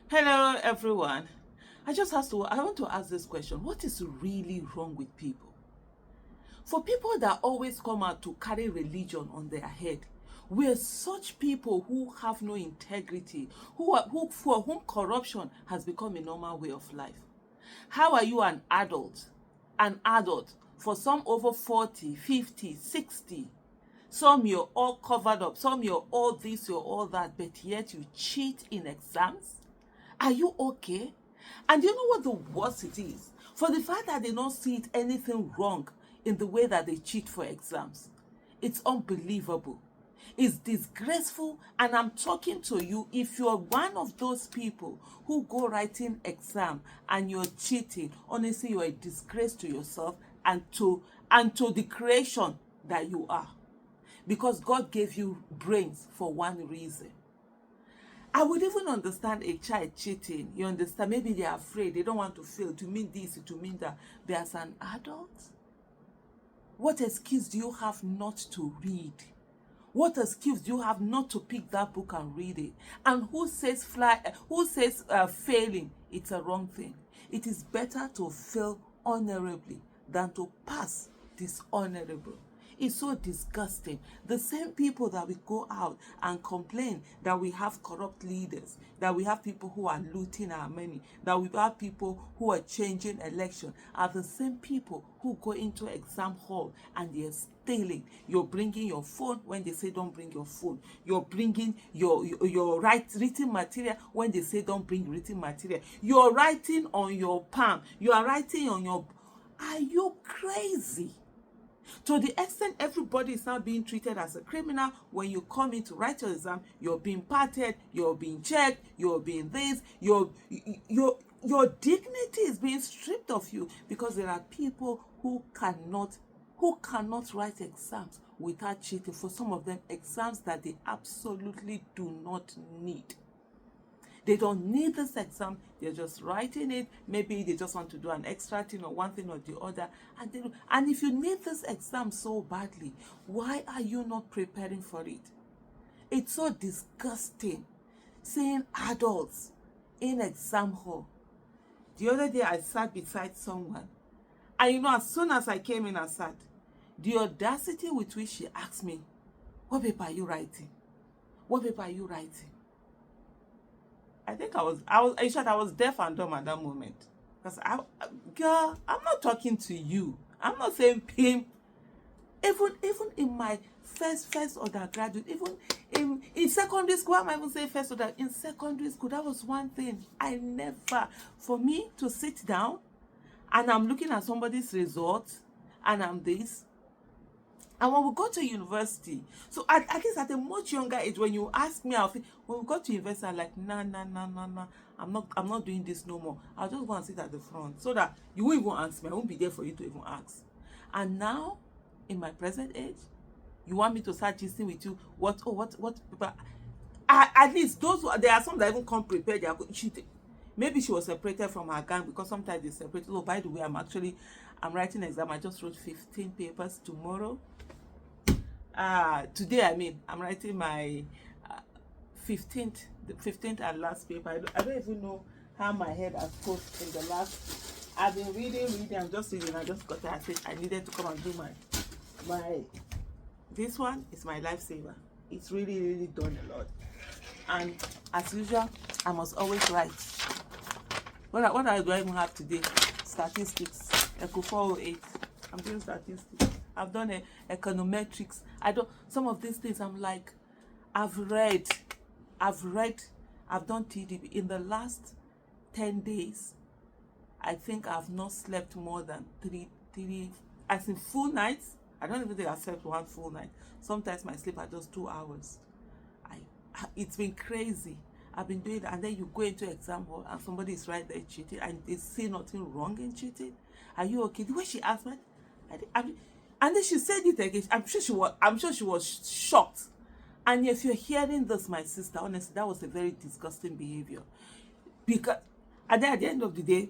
Hello, everyone. I want to ask this question. What is really wrong with people? For people that always come out to carry religion on their head, we're such people who have no integrity, for whom corruption has become a normal way of life. How are you an adult? An adult for some over 40, 50, 60. Some you're all covered up, some you're all this, you're all that, but yet you cheat in exams? Are you okay? And you know what the worst it is? For the fact that they don't see it anything wrong in the way that they cheat for exams. It's unbelievable. It's disgraceful, and I'm talking to you if you're one of those people who go writing exam and you're cheating. Honestly, you're a disgrace to yourself and to the creation that you are. Because God gave you brains for one reason. I would even understand a child cheating. You understand? Maybe they're afraid. They don't want to fail. To mean this, to mean that. But as an adult, what excuse do you have not to read? What excuse do you have not to pick that book and read it? And who says failing? It's a wrong thing. It is better to fail honorably than to pass dishonorable. It's so disgusting. The same people that we go out and complain that we have corrupt leaders, that we have people who are looting our money, that we have people who are changing election, are the same people who go into exam hall and they're stealing. You're bringing your phone when they say don't bring your phone. You're bringing your written material when they say don't bring written material. You're writing on your palm. You are writing on your... Are you crazy? To the extent everybody is now being treated as a criminal. When you come in to write your exam, you're being patted, you're being checked, you're being this, your dignity is being stripped of you because there are people who cannot write exams without cheating. For some of them, exams that they absolutely do not need. They don't need this exam. They're just writing it. Maybe they just want to do an extra thing or one thing or the other. And if you need this exam so badly, why are you not preparing for it? It's so disgusting seeing adults in exam hall. The other day I sat beside someone, and as soon as I came in and sat, the audacity with which she asked me, "What paper are you writing? What paper are you writing?" I think in short, I was deaf and dumb at that moment. Because girl, I'm not talking to you. I'm not saying pimp. Even in my first undergraduate, even in secondary school, I'm even saying first order. In secondary school, that was one thing I never, for me to sit down and I'm looking at somebody's results and I'm this. And when we go to university, so at least at a much younger age, when you ask me, when we go to university, I'm like, nah, I'm not doing this no more. I'll just go and sit at the front so that you won't even ask me. I won't be there for you to even ask. And now, in my present age, you want me to start gisting with you? What people? At least there are some that even come prepared. They are cheating. Maybe she was separated from her gang because sometimes they separate. Oh, by the way, I'm writing an exam. I just wrote 15 papers tomorrow. Today, I'm writing my 15th and last paper. I don't even know how my head has coached in the last. I've been reading. I'm just reading. I just got it. I said I needed to come and do my. This one is my lifesaver. It's really done a lot. And as usual, I must always write. What do I even have today? Statistics. Echo 408. I'm doing statistics. I've done econometrics. Some of these things I'm like, I've read, I've done TDB. In the last 10 days, I think I've not slept more than three, as in full nights. I don't even think I slept one full night. Sometimes my sleep are just 2 hours. It's been crazy. I've been doing that, and then you go into exam hall and somebody is right there cheating, and they see nothing wrong in cheating. Are you okay? The way she asked me, and then she said it again. I'm sure she was shocked. And if you're hearing this, my sister, honestly, that was a very disgusting behavior. Because, and then at the end of the day,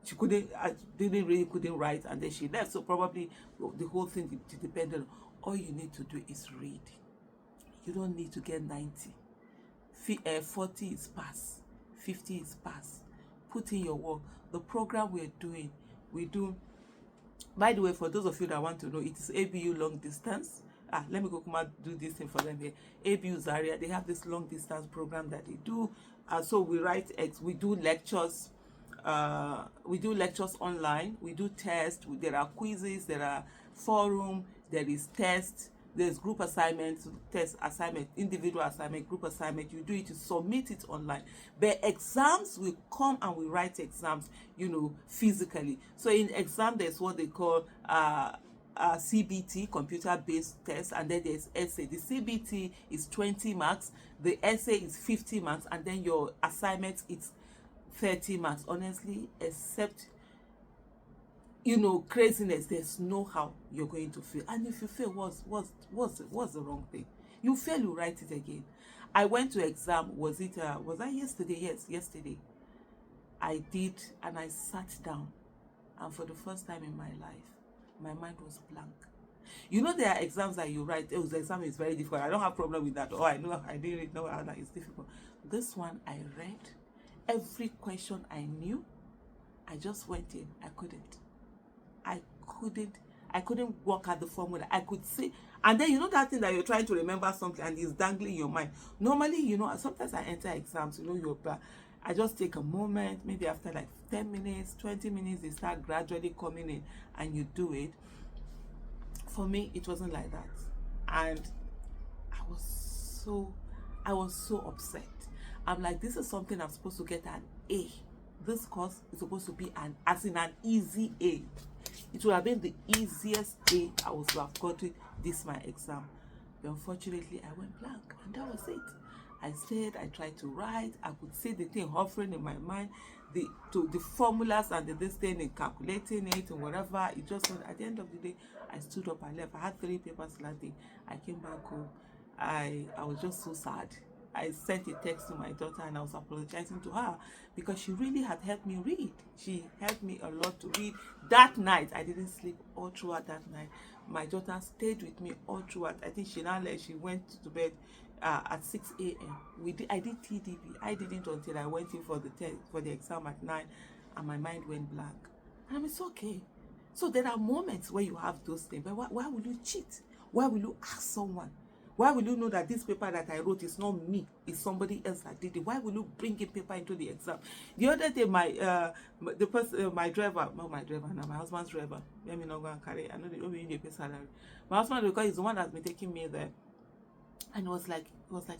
she couldn't write, and then she left. So probably the whole thing depended on, all you need to do is read. You don't need to get 90. 40 is pass. 50 is pass. Put in your work. The program we're doing, we do, by the way, for those of you that want to know, it is ABU long distance. Let me go come out do this thing for them here. ABU Zaria, they have this long distance program that they do. So we do lectures. We do lectures online. We do tests. There are quizzes. There are forum. There is tests. There's group assignments, test assignment, individual assignment, group assignment. You do it, you submit it online. But exams, we come and we write exams, physically. So in exam, there's what they call CBT, computer-based test, and then there's essay. The CBT is 20 marks, the essay is 50 marks, and then your assignment is 30 marks. Honestly, except craziness, there's no how you're going to fail. And if you fail, what's the wrong thing? You fail, you write it again. I went to exam, was I yesterday? Yes, yesterday. I did, and I sat down, and for the first time in my life, my mind was blank. There are exams that you write, the exam is very difficult. I don't have problem with that. I know I didn't know how that is difficult. This one, I read every question I knew. I just went in. I couldn't work out the formula. I could see, and then that thing that you're trying to remember something and it's dangling in your mind. Normally, sometimes I enter exams, I just take a moment, maybe after like 10 minutes, 20 minutes, they start gradually coming in and you do it. For me, it wasn't like that. And I was so upset. I'm like, this is something I'm supposed to get an A. This course is supposed to be an easy A. It would have been the easiest A I would have gotten this my exam. But unfortunately, I went blank, and that was it. I I tried to write. I could see the thing hovering in my mind, the formulas and this thing and calculating it and whatever. It just went. At the end of the day, I stood up and left. I had 3 papers that day. I came back home. I was just so sad. I sent a text to my daughter and I was apologizing to her because she really had helped me read. She helped me a lot to read. That night, I didn't sleep all throughout that night. My daughter stayed with me all throughout. I think she went to bed at 6 a.m. I did TDB. I didn't until I went in for the exam at 9 and my mind went blank. And it's okay. So there are moments where you have those things. But why will you cheat? Why will you ask someone? Why will you know that this paper that I wrote is not me, it's somebody else that did it? Why will you bring a paper into the exam? The other day, my husband's driver, let me not go and carry. I know they don't really pay salary. My husband, because he's the one that's been taking me there, and it was like,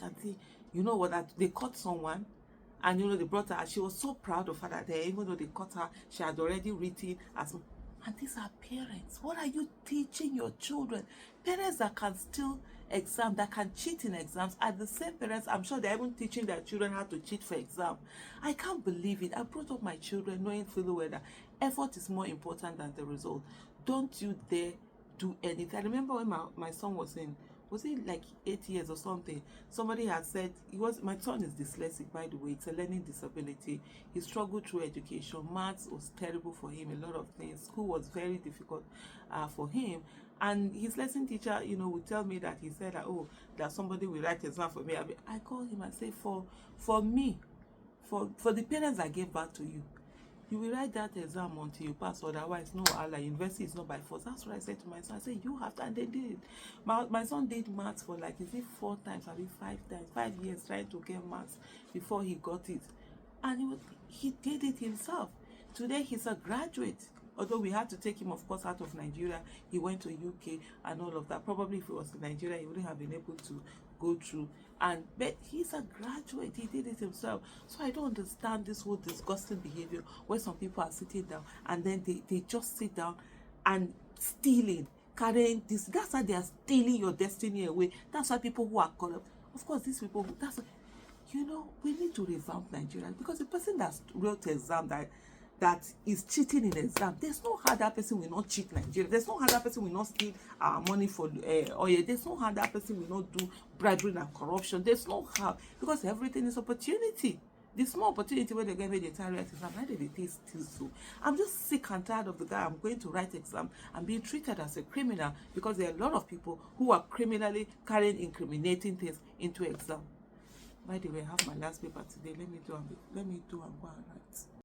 auntie, you know what? That they caught someone, and they brought her. She was so proud of her that even though they caught her, she had already written as. And these are parents. What are you teaching your children? Parents that can still exam, that can cheat in exams, are the same parents, I'm sure they're even teaching their children how to cheat for exam. I can't believe it. I brought up my children knowing fully well that effort is more important than the result. Don't you dare do anything. I remember when my son was he like 8 years or something, somebody had said, my son is dyslexic, by the way. It's a learning disability. He struggled through education. Maths was terrible for him, a lot of things. School was very difficult for him. And his lesson teacher, would tell me that he said that somebody will write exam for me. I call him and say, for me, for the parents that gave birth to you, you will write that exam until you pass. Otherwise, no, Allah, university is not by force. That's what I said to my son. I said, you have to, and they did it. My son did maths for 4 times, 5 times, 5 years trying to get maths before he got it. And he did it himself. Today, he's a graduate. Although we had to take him, of course, out of Nigeria. He went to UK and all of that. Probably if he was in Nigeria, he wouldn't have been able to go through. But he's a graduate. He did it himself. So I don't understand this whole disgusting behavior where some people are sitting down and then they just sit down and stealing, carrying this. That's how they are stealing your destiny away. That's why people who are corrupt. Of course, these people, we need to revamp Nigeria, because the person that wrote the exam that is cheating in the exam, there's no how that person will not cheat Nigeria. There's no how that person will not steal our money for oil. There's no how that person will not do bribery and corruption. There's no how, because everything is opportunity. The small opportunity where they get made the entire exam, how did they still so? I'm just sick and tired of the guy. I'm going to write exam and being treated as a criminal, because there are a lot of people who are criminally carrying incriminating things into exam. By the way, I have my last paper today. Let me do and go and write.